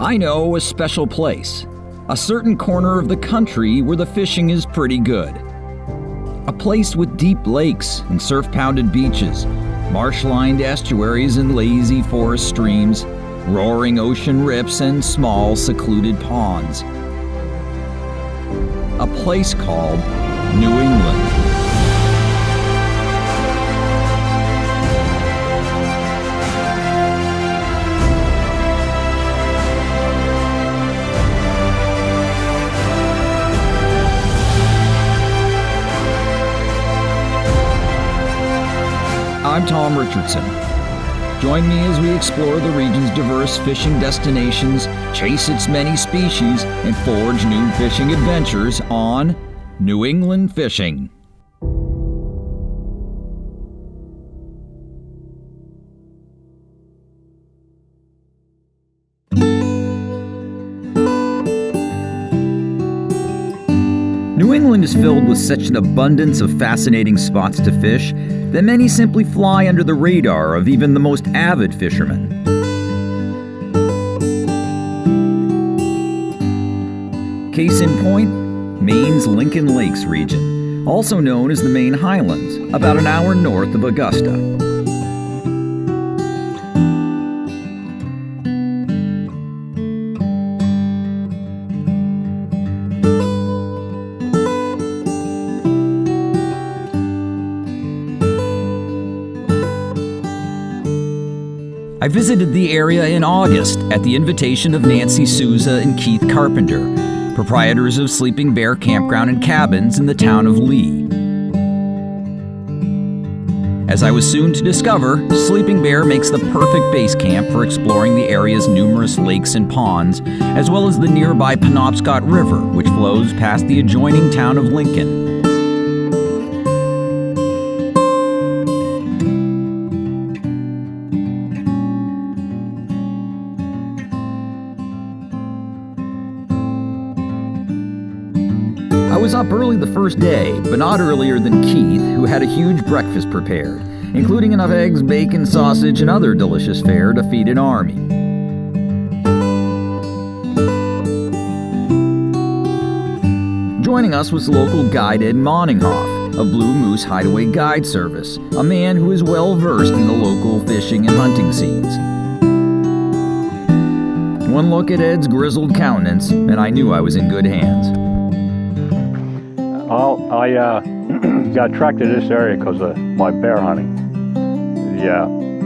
I know a special place, a certain corner of the country where the fishing is pretty good. A place with deep lakes and surf-pounded beaches, marsh-lined estuaries and lazy forest streams, roaring ocean rips and small secluded ponds. A place called New England. I'm Tom Richardson. Join me as we explore the region's diverse fishing destinations, chase its many species, and forge new fishing adventures on New England Fishing. New England is filled with such an abundance of fascinating spots to fish that many simply fly under the radar of even the most avid fishermen. Case in point, Maine's Lincoln Lakes region, also known as the Maine Highlands, about an hour north of Augusta. I visited the area in August at the invitation of Nancy Souza and Keith Carpenter, proprietors of Sleeping Bear Campground and Cabins in the town of Lee. As I was soon to discover, Sleeping Bear makes the perfect base camp for exploring the area's numerous lakes and ponds, as well as the nearby Penobscot River, which flows past the adjoining town of Lincoln. I was up early the first day, but not earlier than Keith, who had a huge breakfast prepared, including enough eggs, bacon, sausage, and other delicious fare to feed an army. Joining us was local guide Ed Moninghoff of Blue Moose Hideaway Guide Service, a man who is well versed in the local fishing and hunting scenes. One look at Ed's grizzled countenance, and I knew I was in good hands. Well, I got attracted to this area because of my bear hunting.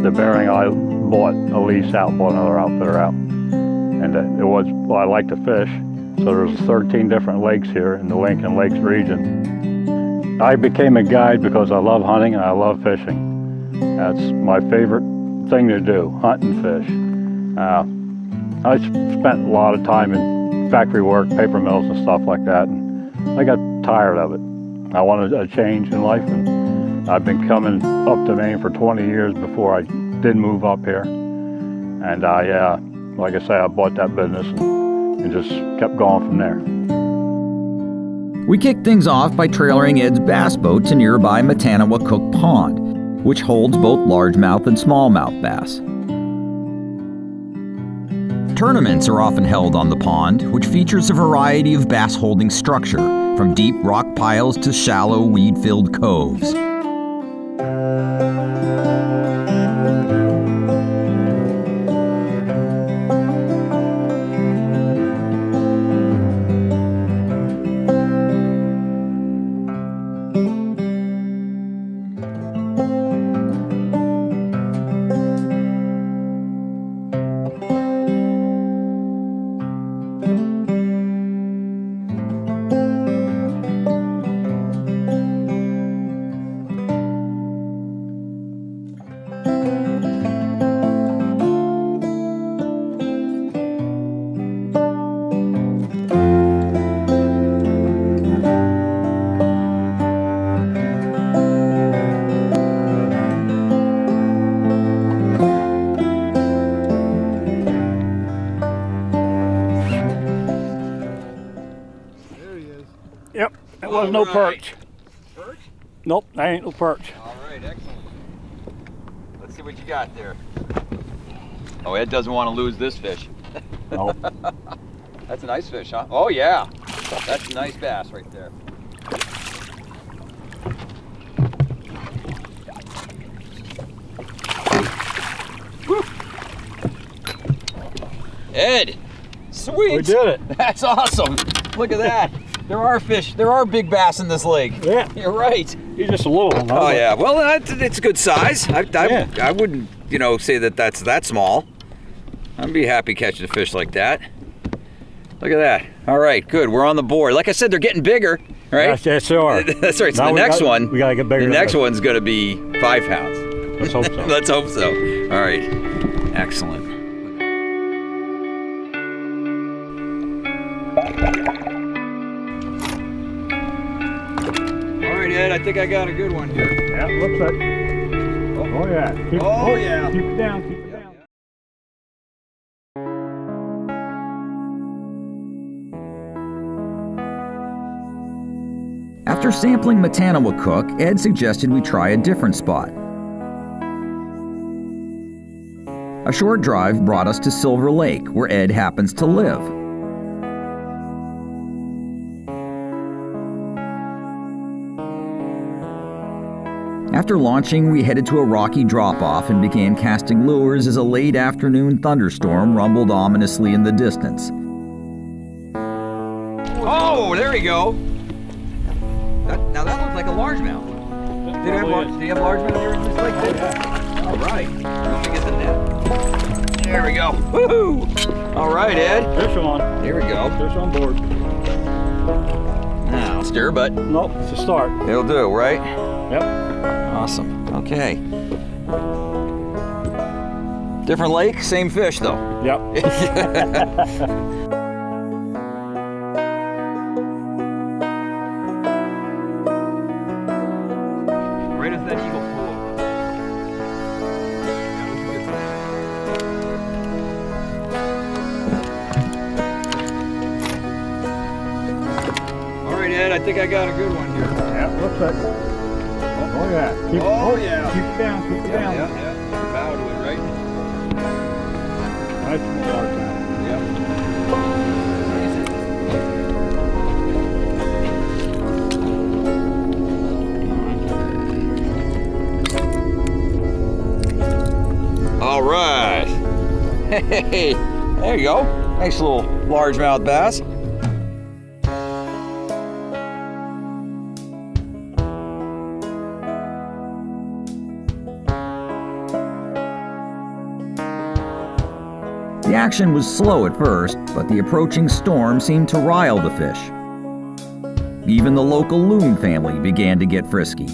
The bearing I bought a lease out, bought another outfitter out. And I like to fish, so there's 13 different lakes here in the Lincoln Lakes region. I became a guide because I love hunting and I love fishing. That's my favorite thing to do, hunt and fish. I spent a lot of time in factory work, paper mills and stuff like that, and I got tired of it. I wanted a change in life, and I've been coming up to Maine for 20 years before I did move up here. And like I say, I bought that business and just kept going from there. We kicked things off by trailering Ed's bass boat to nearby Matanawacook Pond, which holds both largemouth and smallmouth bass. Tournaments are often held on the pond, which features a variety of bass-holding structure, from deep rock piles to shallow weed-filled coves. Yep, it was no perch. Perch? Nope, that ain't no perch. All right, excellent. Let's see what you got there. Oh, Ed doesn't want to lose this fish. Nope. That's a nice fish, huh? Oh yeah, that's a nice bass right there. Woo. Ed, sweet. We did it. That's awesome. Look at that. There are fish. There are big bass in this lake. Yeah. You're right. He's just a little one. Oh yeah. Well, it's a good size. I wouldn't, say that's that small. I'd be happy catching a fish like that. Look at that. All right, good. We're on the board. Like I said, they're getting bigger, right? Yes, they are. That's right. So Now the next one, we gotta get bigger. the next one's going to be 5 pounds. Let's hope so. Let's hope so. All right. Excellent. All right, Ed. I think I got a good one here. Yeah, looks like. Oh yeah. Yeah. Keep it down. Keep it down. After sampling Matanawacook, Ed suggested we try a different spot. A short drive brought us to Silver Lake, where Ed happens to live. After launching, we headed to a rocky drop-off and began casting lures as a late afternoon thunderstorm rumbled ominously in the distance. Oh, there we go. Now that looks like a largemouth. Do you have largemouth here in this lake too? All right. Let me get the net. There we go. Woohoo! All right, Ed. Fish on. Here we go. Fish on board. Now stir, but Nope, it's a start. it'll do, right? Yep. Awesome. Okay. Different lake, same fish though. Yep. Right as that eagle flew over. That was a good one. All right, Ed, I think I got a good one here. Yeah, looks like. Oh yeah. Keep, Yeah. Keep it down. Keep it down. Yeah. Bow to it, right? Nice and large now. Yep. All right. Hey, there you go. Nice little largemouth bass. The action was slow at first, but the approaching storm seemed to rile the fish. Even the local loon family began to get frisky.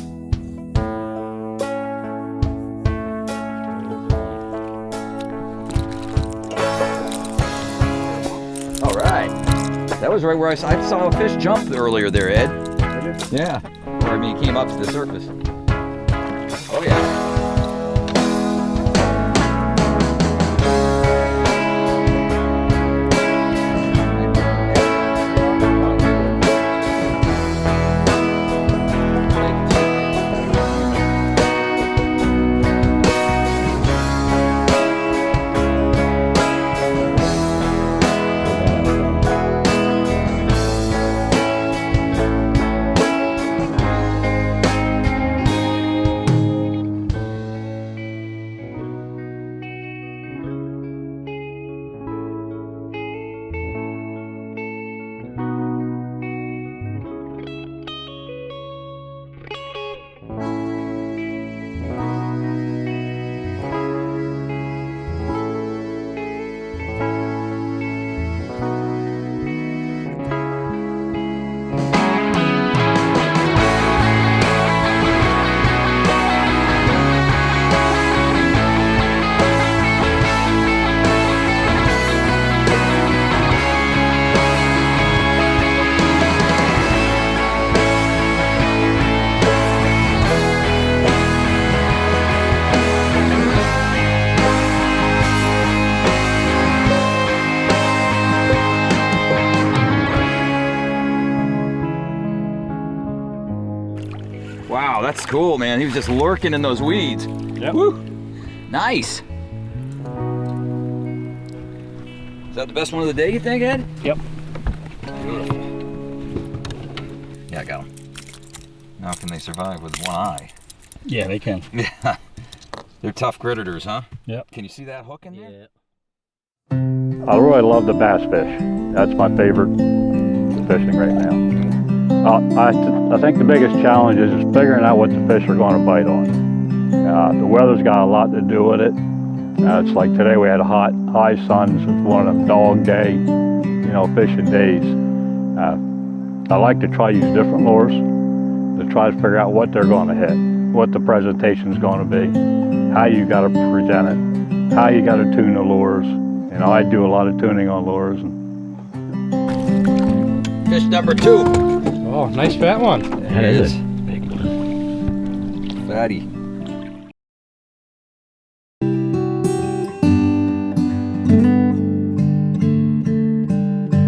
All right. That was right where I saw a fish jump earlier there, Ed. Yeah. Or, I mean, he came up to the surface. Oh, yeah. Wow, that's cool, man. He was just lurking in those weeds. Yep. Woo! Nice. Is that the best one of the day, you think, Ed? Yep. Beautiful. Yeah, I got them. Now can they survive with one eye? Yeah, they can. Yeah. They're tough gritters, huh? Yep. Can you see that hook in there? Yeah. I really love the bass fish. That's my favorite fishing right now. I think the biggest challenge is figuring out what the fish are going to bite on. The weather's got a lot to do with it. It's like today we had hot, high suns. It's one of them dog day, fishing days. I like to try use different lures to try to figure out what they're going to hit, what the presentation's going to be, how you got to present it, how you got to tune the lures. I do a lot of tuning on lures. Fish number 2. Oh, nice fat one. That is. Big one. Fatty.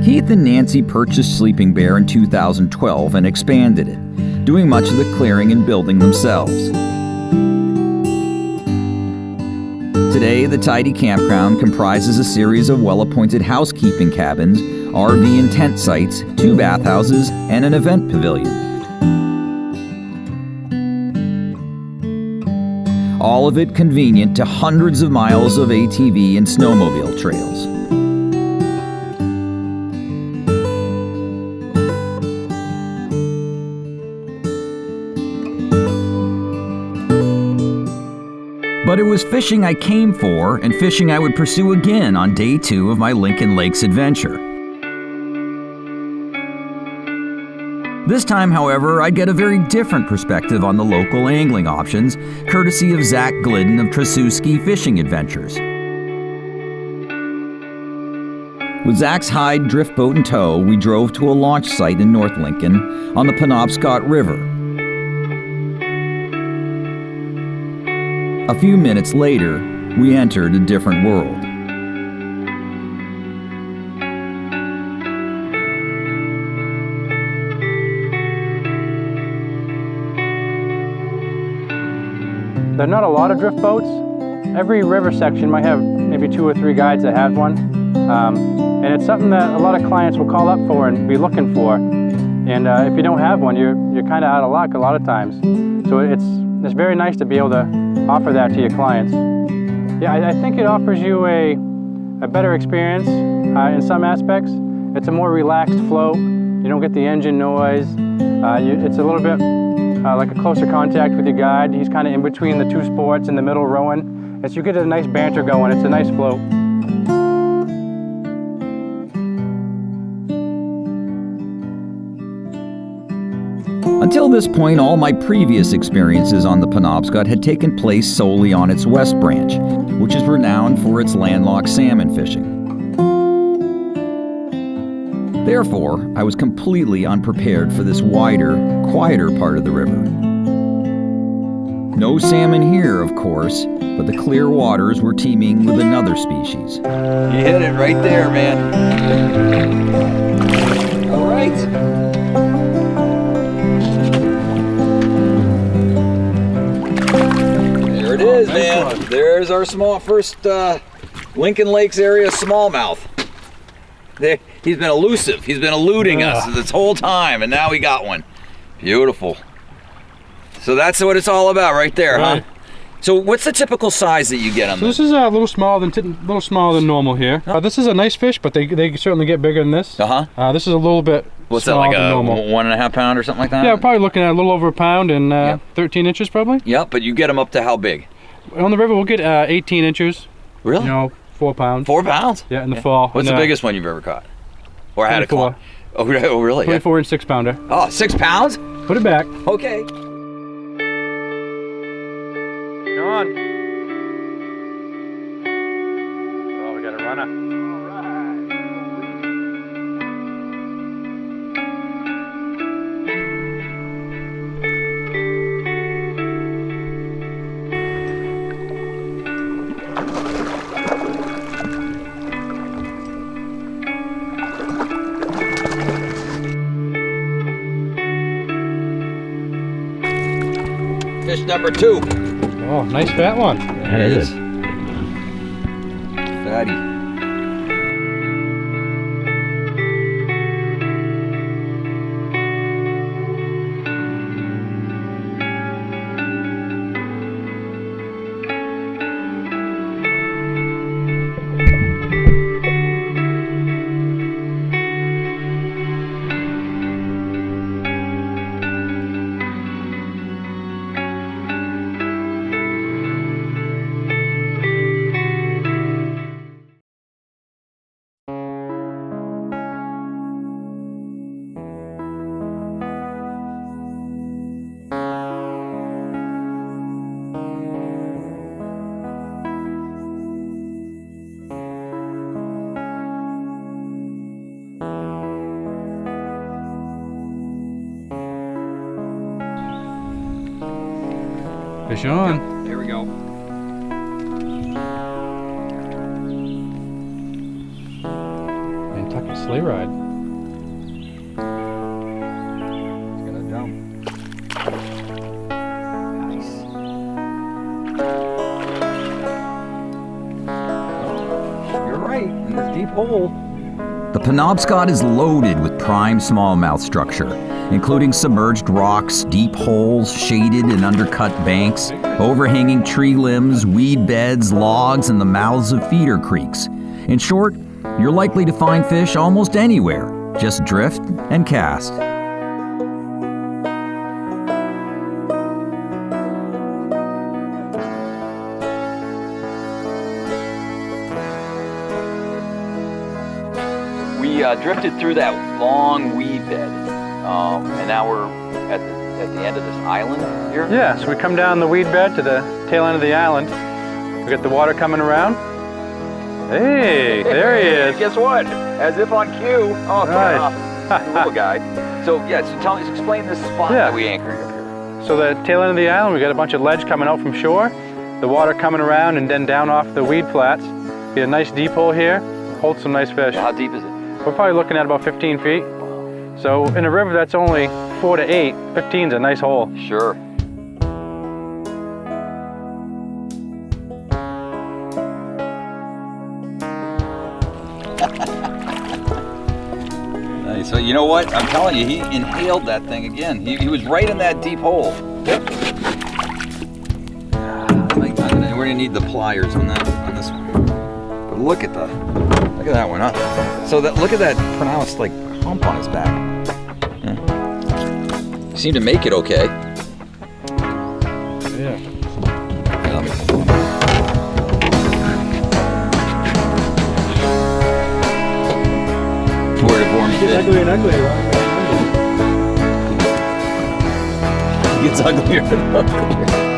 Keith and Nancy purchased Sleeping Bear in 2012 and expanded it, doing much of the clearing and building themselves. Today, the tidy campground comprises a series of well-appointed housekeeping cabins, RV and tent sites, 2 bathhouses, and an event pavilion. All of it convenient to hundreds of miles of ATV and snowmobile trails. But it was fishing I came for and fishing I would pursue again on day 2 of my Lincoln Lakes adventure. This time, however, I'd get a very different perspective on the local angling options, courtesy of Zach Glidden of Trasuski Fishing Adventures. With Zach's Hyde drift boat in tow, we drove to a launch site in North Lincoln on the Penobscot River. A few minutes later, we entered a different world. There are not a lot of drift boats. Every river section might have maybe 2 or 3 guides that have one. And it's something that a lot of clients will call up for and be looking for. And if you don't have one, you're kind of out of luck a lot of times. So it's very nice to be able to offer that to your clients. Yeah, I think it offers you a better experience in some aspects. It's a more relaxed float. You don't get the engine noise. It's a little bit like a closer contact with your guide. He's kind of in between the 2 sports in the middle rowing. And so you get a nice banter going. It's a nice float. Until this point, all my previous experiences on the Penobscot had taken place solely on its west branch, which is renowned for its landlocked salmon fishing. Therefore, I was completely unprepared for this wider, quieter part of the river. No salmon here, of course, but the clear waters were teeming with another species. You hit it right there, man. All right. There it is, man. There's our first Lincoln Lakes area smallmouth. There, he's been elusive. He's been eluding us this whole time, and now we got one. Beautiful. So that's what it's all about right there, Right. huh? So what's the typical size that you get on So this? this is a little smaller than normal here. This is a nice fish, but they certainly get bigger than this. Uh-huh. This is a little bit What's that, smaller like than a normal. 1.5 pound or something like that? Yeah, we're probably looking at a little over a pound and 13 inches probably. Yep, but you get them up to how big? On the river, we'll get 18 inches. Really? 4 pounds. 4 pounds? Yeah, in the fall. What's the biggest one you've ever caught? Or had a 24. caught? Oh, really? 24 and 6 pounder. Oh, 6 pounds? Put it back. Okay. Come on. Oh, we got a runner. Fish number 2. Oh, nice fat one. That is. Fatty. Fish on. Here we go. Nantucket sleigh ride. It's gonna jump. Nice. You're right, in this deep hole. The Penobscot is loaded with prime smallmouth structure, including submerged rocks, deep holes, shaded and undercut banks, overhanging tree limbs, weed beds, logs, and the mouths of feeder creeks. In short, you're likely to find fish almost anywhere. Just drift and cast. We drifted through that long weed bed, and now we're at the end of this island here. Yeah, so we come down the weed bed to the tail end of the island. We get the water coming around. Hey, there he is. Guess what? As if on cue. Oh, Nice. you little guy. So yeah, so tell me, explain this spot that we anchored up here. So the tail end of the island, we got a bunch of ledge coming out from shore, the water coming around and then down off the weed flats. Get a nice deep hole here, hold some nice fish. How deep is it? We're probably looking at about 15 feet. So in a river that's only 4 to 8, 15's a nice hole. Sure. Nice. So you know what? I'm telling you, he inhaled that thing again. He was right in that deep hole. Yep. We're gonna need the pliers on this one. But look at that one, huh? So look at that pronounced like hump on his back. Yeah. You seem to make it okay. Yeah. Okay, let me. Word of warm It's uglier and uglier. It gets uglier and uglier.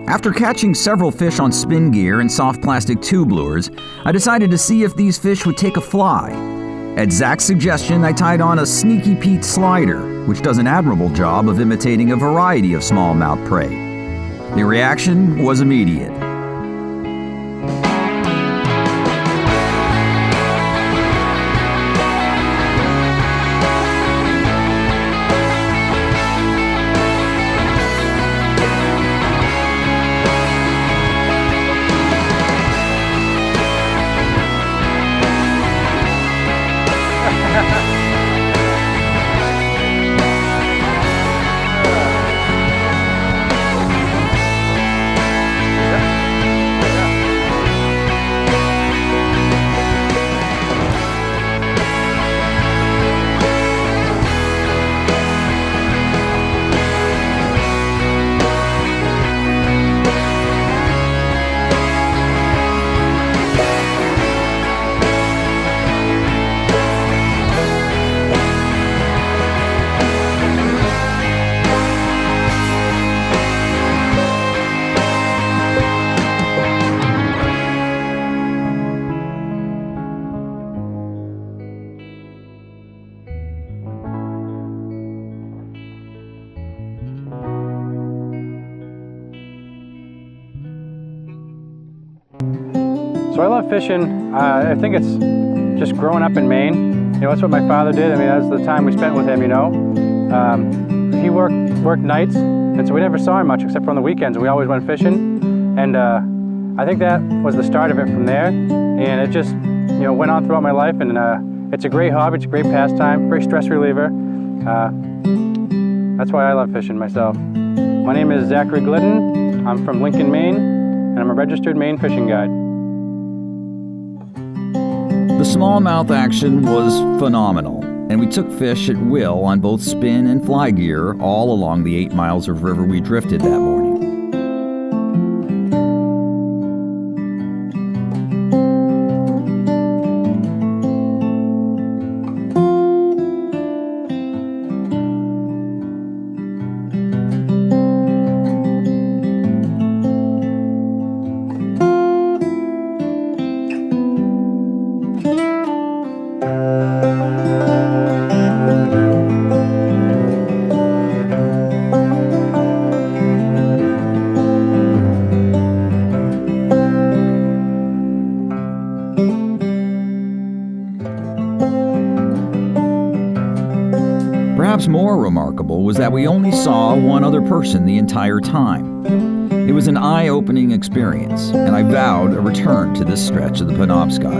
After catching several fish on spin gear and soft plastic tube lures, I decided to see if these fish would take a fly. At Zach's suggestion, I tied on a Sneaky Pete slider, which does an admirable job of imitating a variety of smallmouth prey. The reaction was immediate. So I love fishing. I think it's just growing up in Maine. You know, that's what my father did. I mean, that was the time we spent with him, you know. He worked nights, and so we never saw him much except for on the weekends, and we always went fishing. And I think that was the start of it from there. And it just, you know, went on throughout my life, and it's a great hobby, it's a great pastime, great stress reliever. That's why I love fishing myself. My name is Zachary Glidden. I'm from Lincoln, Maine, and I'm a registered Maine fishing guide. The smallmouth action was phenomenal, and we took fish at will on both spin and fly gear all along the 8 miles of river we drifted that morning. perhaps more remarkable was that we only saw one other person the entire time. It was an eye-opening experience, and I vowed a return to this stretch of the Penobscot.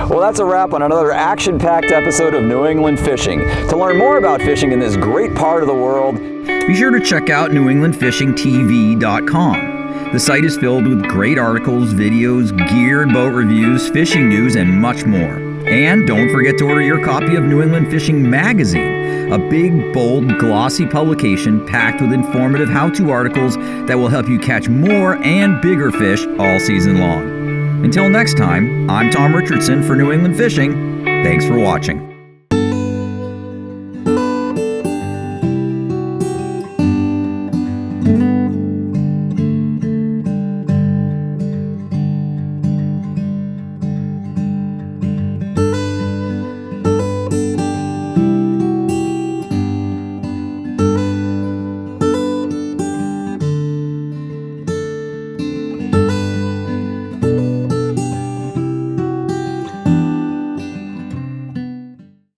Well, that's a wrap on another action-packed episode of New England Fishing. To learn more about fishing in this great part of the world, be sure to check out NewEnglandFishingTV.com. The site is filled with great articles, videos, gear and boat reviews, fishing news, and much more. And don't forget to order your copy of New England Fishing Magazine, a big, bold, glossy publication packed with informative how-to articles that will help you catch more and bigger fish all season long. Until next time, I'm Tom Richardson for New England Fishing. Thanks for watching.